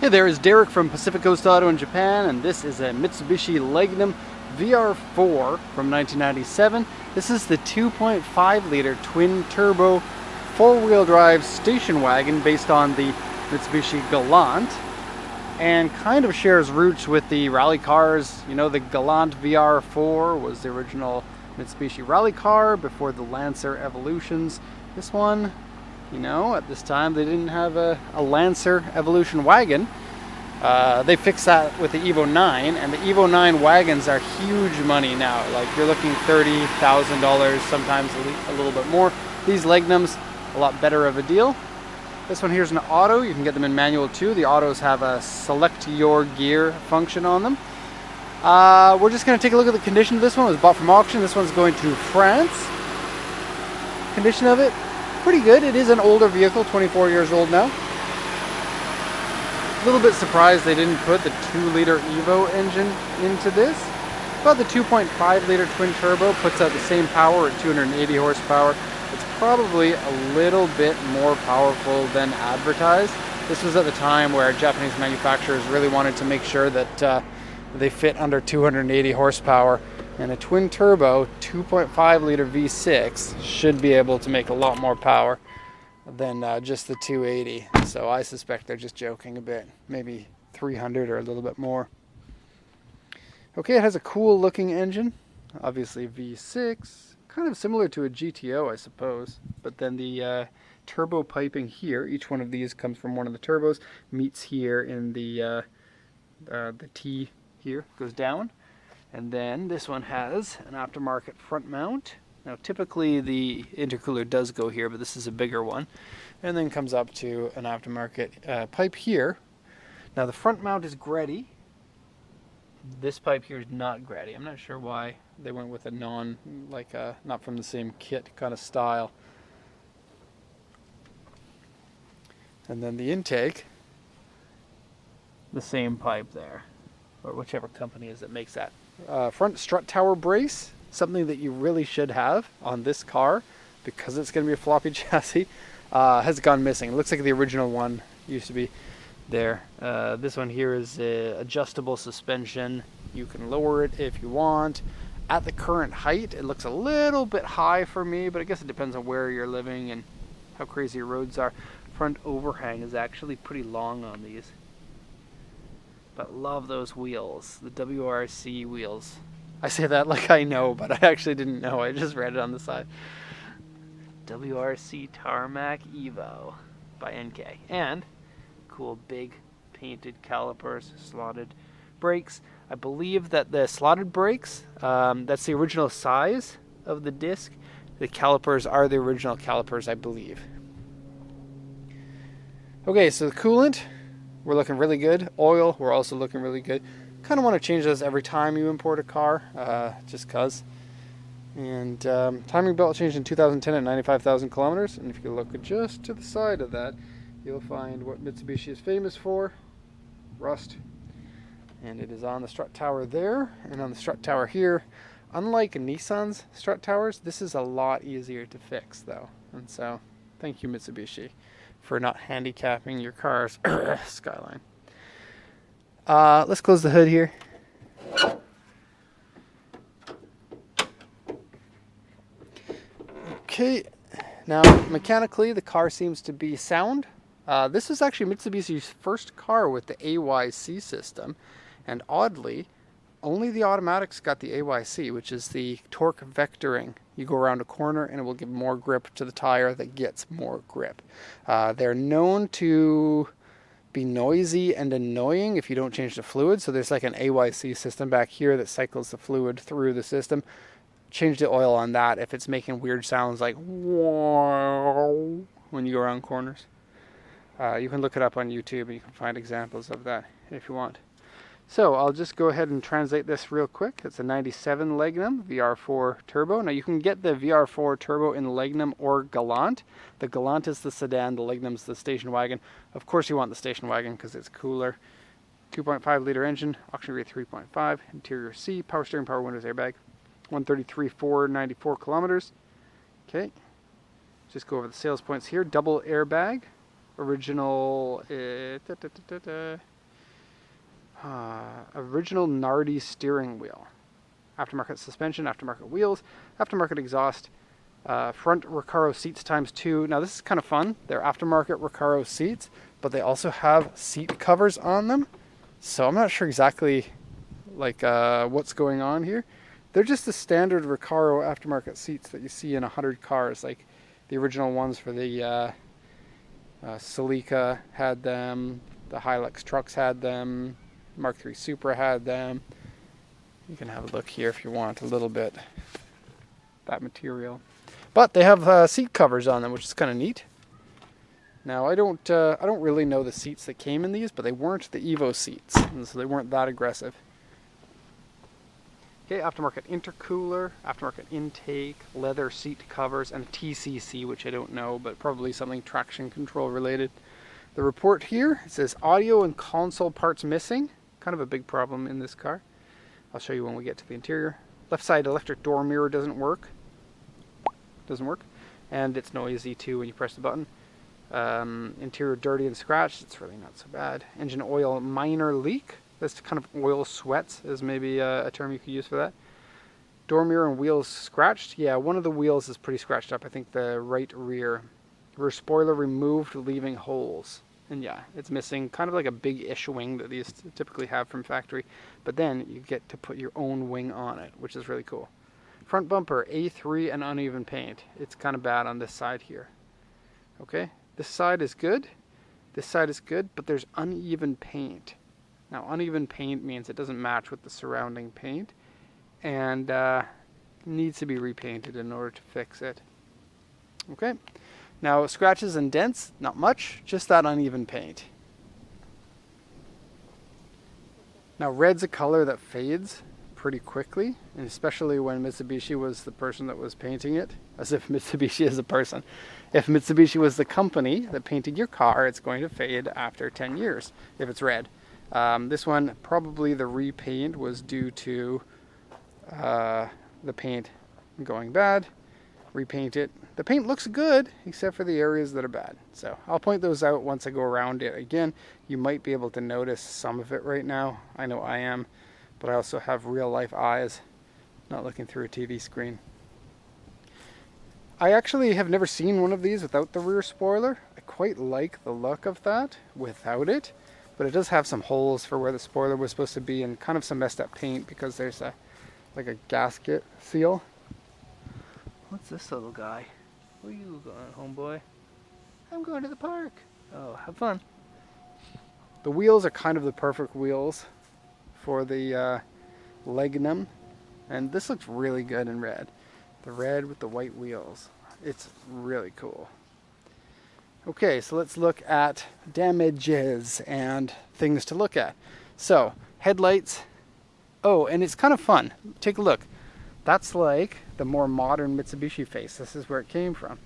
Hey there, it's Derek from Pacific Coast Auto in Japan, and this is a Mitsubishi Legnum VR-4 from 1997. This is the 2.5 liter twin turbo four-wheel drive station wagon based on the Mitsubishi Galant, and kind of shares roots with the rally cars. You know, the Galant VR-4 was the original Mitsubishi rally car before the Lancer Evolutions. This one, you know, at this time they didn't have a Lancer Evolution wagon. They fixed that with the Evo 9, and the Evo 9 wagons are huge money now. Like, you're looking $30,000, sometimes a little bit more. These Legnums, a lot better of a deal. This one here's an auto. You can get them in manual too. The autos have a select your gear function on them. We're just going to take a look at the condition of this one. It was bought from auction. This one's going to France. Condition of it, pretty good. It is an older vehicle, 24 years old now. A little bit surprised they didn't put the 2-liter Evo engine into this, but the 2.5 liter twin turbo puts out the same power at 280 horsepower. It's probably a little bit more powerful than advertised. This was at the time where Japanese manufacturers really wanted to make sure that they fit under 280 horsepower, and a twin turbo 2.5 liter V6 should be able to make a lot more power than just the 280. So I suspect they're just joking a bit, maybe 300 or a little bit more. Okay, it has a cool looking engine, obviously V6, kind of similar to a GTO, I suppose, but then the turbo piping here, each one of these comes from one of the turbos, meets here in the T here, goes down, and then this one has an aftermarket front mount. Now typically the intercooler does go here, but this is a bigger one, and then comes up to an aftermarket pipe here. Now the front mount is Greddy. This pipe here is not Greddy. I'm not sure why they went with a not from the same kit kind of style. And then the intake, the same pipe there, or whichever company is that makes that. Front strut tower brace, something that you really should have on this car because it's going to be a floppy chassis, has gone missing. It looks like the original one used to be there. This one here is adjustable suspension. You can lower it if you want. At the current height, it looks a little bit high for me, but I guess it depends on where you're living and how crazy your roads are. Front overhang is actually pretty long on these. But love those wheels, the WRC wheels. I say that like I know, but I actually didn't know. I just read it on the side. WRC Tarmac Evo by NK. And cool big painted calipers, slotted brakes. I believe that the slotted brakes, that's the original size of the disc. The calipers are the original calipers, I believe. Okay, so the coolant, we're looking really good. Oil, we're also looking really good. Kind of want to change those every time you import a car, just cause. And timing belt changed in 2010 at 95,000 kilometers. And if you look just to the side of that, you'll find what Mitsubishi is famous for, rust. And it is on the strut tower there, and on the strut tower here. Unlike Nissan's strut towers, this is a lot easier to fix though. And so, thank you Mitsubishi for not handicapping your car's skyline. Let's close the hood here. Okay, now mechanically the car seems to be sound. This is actually Mitsubishi's first car with the AYC system, and oddly, only the automatics got the AYC, which is the torque vectoring. You go around a corner and it will give more grip to the tire that gets more grip. They're known to be noisy and annoying if you don't change the fluid. So there's like an AYC system back here that cycles the fluid through the system. Change the oil on that if it's making weird sounds like whoa when you go around corners. You can look it up on YouTube and you can find examples of that if you want. So I'll just go ahead and translate this real quick. It's a 97 Legnum VR-4 Turbo. Now you can get the VR-4 Turbo in Legnum or Galant. The Galant is the sedan, the Legnum's the station wagon. Of course you want the station wagon because it's cooler. 2.5 liter engine, auction rate 3.5, interior C, power steering, power windows, airbag. 133,494 kilometers. Okay, just go over the sales points here. Double airbag, original Original Nardi steering wheel. Aftermarket suspension, aftermarket wheels, aftermarket exhaust, front Recaro seats ×2. Now this is kind of fun. They're aftermarket Recaro seats, but they also have seat covers on them. So I'm not sure exactly like what's going on here. They're just the standard Recaro aftermarket seats that you see in 100 cars. Like the original ones for the Celica had them, the Hilux trucks had them, Mark III Supra had them. You can have a look here if you want a little bit, that material. But they have seat covers on them, which is kind of neat. Now I don't really know the seats that came in these, but they weren't the Evo seats, and so they weren't that aggressive. Okay, aftermarket intercooler, aftermarket intake, leather seat covers, and a TCC, which I don't know, but probably something traction control related. The report here, it says audio and console parts missing. Kind of a big problem in this car. I'll show you when we get to the interior. Left side electric door mirror doesn't work. And it's noisy too when you press the button. Interior dirty and scratched. It's really not so bad. Engine oil minor leak. That's kind of oil sweats is maybe a term you could use for that. Door mirror and wheels scratched. Yeah, one of the wheels is pretty scratched up. I think the right rear. Rear spoiler removed, leaving holes. And yeah, it's missing kind of like a big-ish wing that these typically have from factory. But then you get to put your own wing on it, which is really cool. Front bumper, A3 and uneven paint. It's kind of bad on this side here. Okay, this side is good. This side is good, but there's uneven paint. Now, uneven paint means it doesn't match with the surrounding paint. And needs to be repainted in order to fix it. Okay. Now, scratches and dents, not much, just that uneven paint. Now, red's a color that fades pretty quickly, and especially when Mitsubishi was the person that was painting it, as if Mitsubishi is a person. If Mitsubishi was the company that painted your car, it's going to fade after 10 years if it's red. This one, probably the repaint was due to the paint going bad. Repaint it. The paint looks good, except for the areas that are bad. So I'll point those out once I go around it again. You might be able to notice some of it right now. I know I am, but I also have real life eyes, not looking through a TV screen. I actually have never seen one of these without the rear spoiler. I quite like the look of that without it, but it does have some holes for where the spoiler was supposed to be and kind of some messed up paint because there's like a gasket seal. What's this little guy? Where you going, homeboy? I'm going to the park. Oh, have fun. The wheels are kind of the perfect wheels for the Legnum. And this looks really good in red. The red with the white wheels. It's really cool. Okay, so let's look at damages and things to look at. So, headlights. Oh, and it's kind of fun. Take a look. That's like the more modern Mitsubishi face. This is where it came from.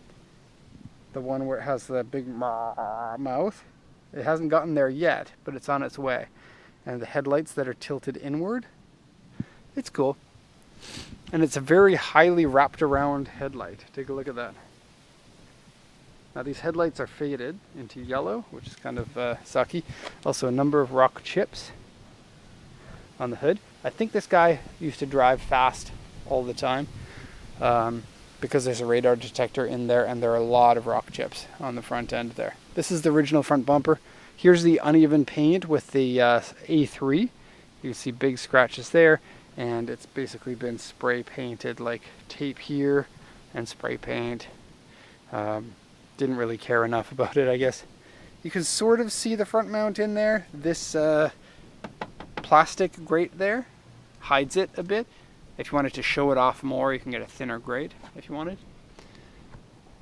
The one where it has the big mouth. It hasn't gotten there yet, but it's on its way. And the headlights that are tilted inward. It's cool. And it's a very highly wrapped around headlight. Take a look at that. Now these headlights are faded into yellow, which is kind of sucky. Also a number of rock chips on the hood. I think this guy used to drive fast all the time because there's a radar detector in there and there are a lot of rock chips on the front end there. This is the original front bumper. Here's the uneven paint with the A3. You can see big scratches there, and it's basically been spray painted, like tape here and spray paint. Didn't really care enough about it, I guess. You can sort of see the front mount in there. This plastic grate there hides it a bit. If you wanted to show it off more, you can get a thinner grate if you wanted.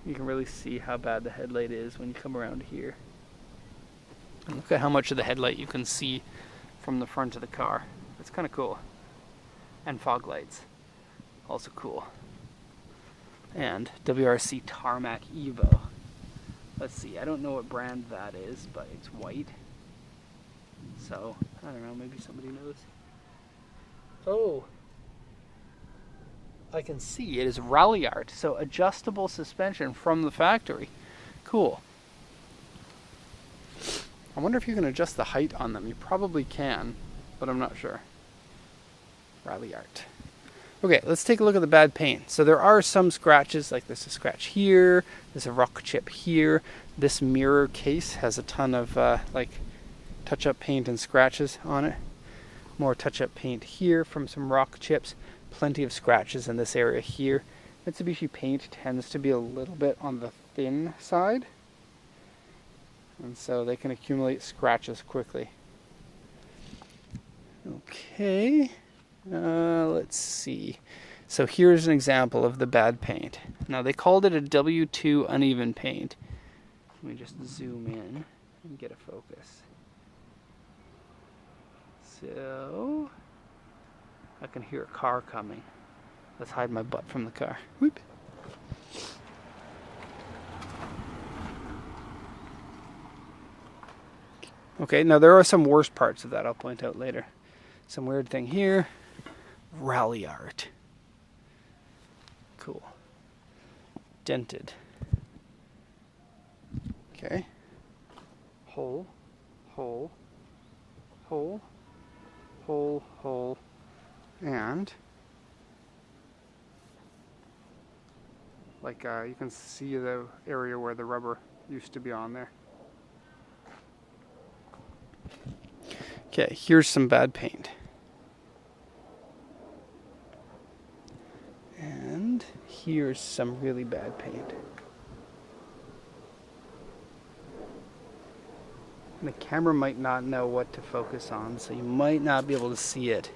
You can really see how bad the headlight is when you come around here. And look at how much of the headlight you can see from the front of the car. It's kind of cool. And fog lights, also cool. And WRC Tarmac Evo. Let's see, I don't know what brand that is, but it's white. So, I don't know, maybe somebody knows. Oh, I can see it is Rally Art, so adjustable suspension from the factory. Cool. I wonder if you can adjust the height on them. You probably can, but I'm not sure. Rally art. Okay, let's take a look at the bad paint. So there are some scratches, like there's a scratch here, there's a rock chip here. This mirror case has a ton of like touch-up paint and scratches on it. More touch-up paint here from some rock chips. Plenty of scratches in this area here. Mitsubishi paint tends to be a little bit on the thin side, and so they can accumulate scratches quickly. Okay. Let's see. So here's an example of the bad paint. Now they called it a W2 uneven paint. Let me just zoom in and get a focus. So I can hear a car coming. Let's hide my butt from the car. Whoop. Okay, now there are some worse parts of that I'll point out later. Some weird thing here. Rally art. Cool. Dented. Okay. Hole, hole, hole, hole, hole, and like you can see the area where the rubber used to be on there. Okay, here's some bad paint. And here's some really bad paint. And the camera might not know what to focus on, so you might not be able to see it.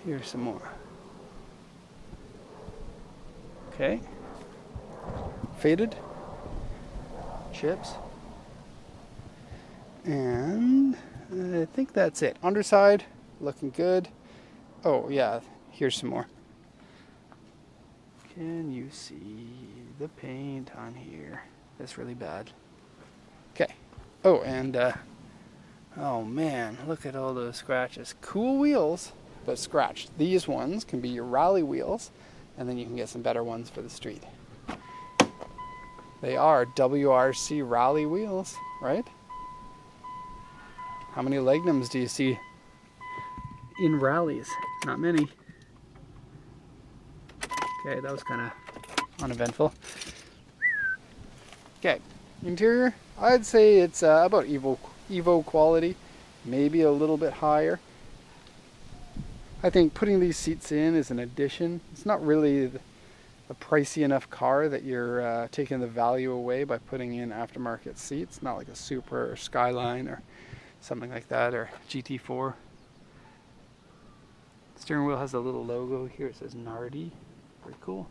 Here's some more. Okay. Faded. Chips. And I think that's it. Underside, looking good. Oh yeah, here's some more. Can you see the paint on here? That's really bad. Okay. Oh, and oh man, look at all those scratches. Cool wheels, but scratched. These ones can be your rally wheels, and then you can get some better ones for the street. They are WRC rally wheels, right? How many Legnums do you see in rallies? Not many. Okay, that was kind of uneventful. Okay, interior, I'd say it's about Evo quality, maybe a little bit higher. I think putting these seats in is an addition. It's not really a pricey enough car that you're taking the value away by putting in aftermarket seats. Not like a Supra or Skyline or something like that, or GT4. Steering wheel has a little logo here. It says Nardi. Very cool.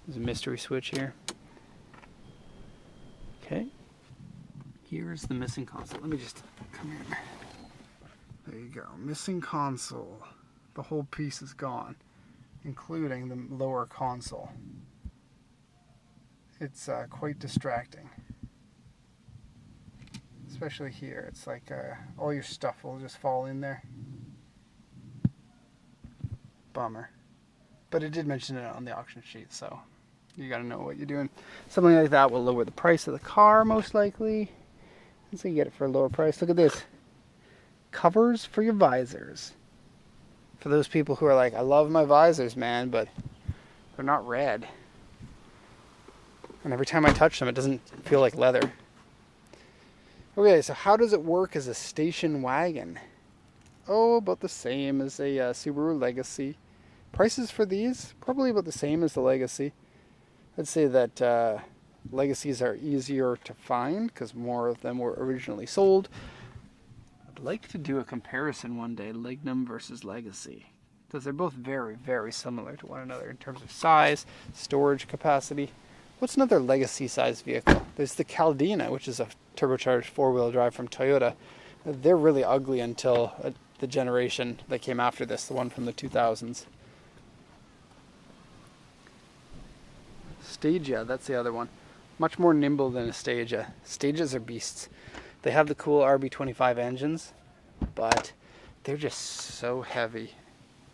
There's a mystery switch here. Okay. Here's the missing console. Let me just come here. There you go. Missing console. The whole piece is gone, including the lower console. It's quite distracting. Especially here. It's like all your stuff will just fall in there. Bummer. But it did mention it on the auction sheet, so you gotta know what you're doing. Something like that will lower the price of the car, most likely. And so you get it for a lower price. Look at this. Covers for your visors. For those people who are like, I love my visors, man, but they're not red. And every time I touch them, it doesn't feel like leather. Okay, so how does it work as a station wagon? Oh, about the same as a Subaru Legacy. Prices for these, probably about the same as the Legacy. I'd say that Legacies are easier to find because more of them were originally sold. I'd like to do a comparison one day, Legnum versus Legacy, because they're both very, very similar to one another in terms of size, storage capacity. What's another Legacy-sized vehicle? There's the Caldina, which is a turbocharged four-wheel drive from Toyota. They're really ugly until the generation that came after this, the one from the 2000s. Stagia, that's the other one. Much more nimble than a Stagia. Stagias are beasts. They have the cool RB25 engines, but they're just so heavy.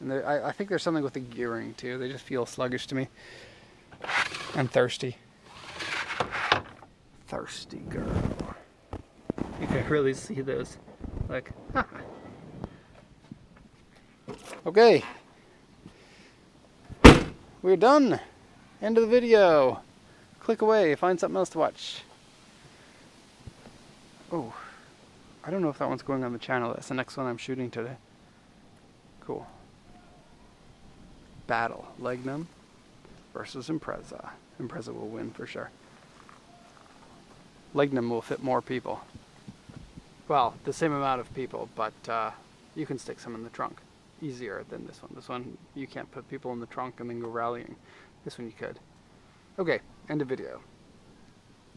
And I think there's something with the gearing too. They just feel sluggish to me. I'm thirsty. Thirsty girl. You can really see those. Like, okay. We're done. End of the video. Click away, find something else to watch. Oh, I don't know if that one's going on the channel. That's the next one I'm shooting today. Cool. Battle. Legnum versus Impreza. Impreza will win for sure. Legnum will fit more people. Well, the same amount of people, but you can stick some in the trunk. Easier than this one. This one, you can't put people in the trunk and then go rallying. This one you could. Okay, end of video.